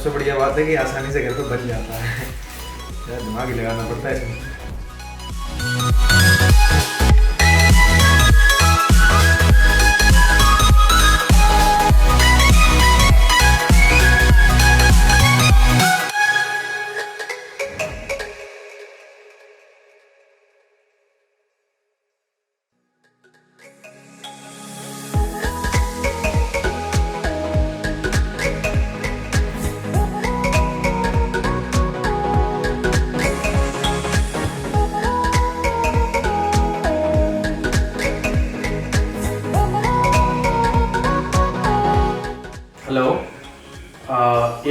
सबसे बढ़िया बात है कि आसानी से घर पे बन जाता है, दिमाग ही लगाना पड़ता है इसमें।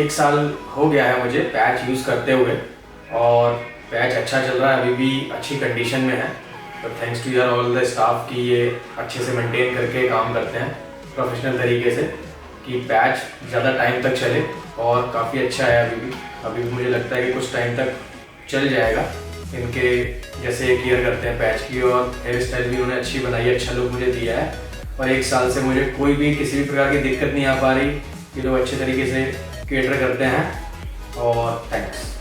1 साल हो गया है मुझे पैच यूज़ करते हुए और पैच अच्छा चल रहा है, अभी भी अच्छी कंडीशन में है। तो थैंक्स टू यार ऑल द स्टाफ कि ये अच्छे से मेंटेन करके काम करते हैं प्रोफेशनल तरीके से कि पैच ज़्यादा टाइम तक चले और काफ़ी अच्छा है। अभी भी मुझे लगता है कि कुछ टाइम तक चल जाएगा। इनके जैसे केयर करते हैं पैच की, और हेयर स्टाइल भी उन्होंने अच्छी बनाई है, अच्छा लुक मुझे दिया है। और 1 साल से मुझे कोई भी किसी भी प्रकार की दिक्कत नहीं आ पा रही। ये लोग अच्छे तरीके से केटर करते हैं और थैंक्स।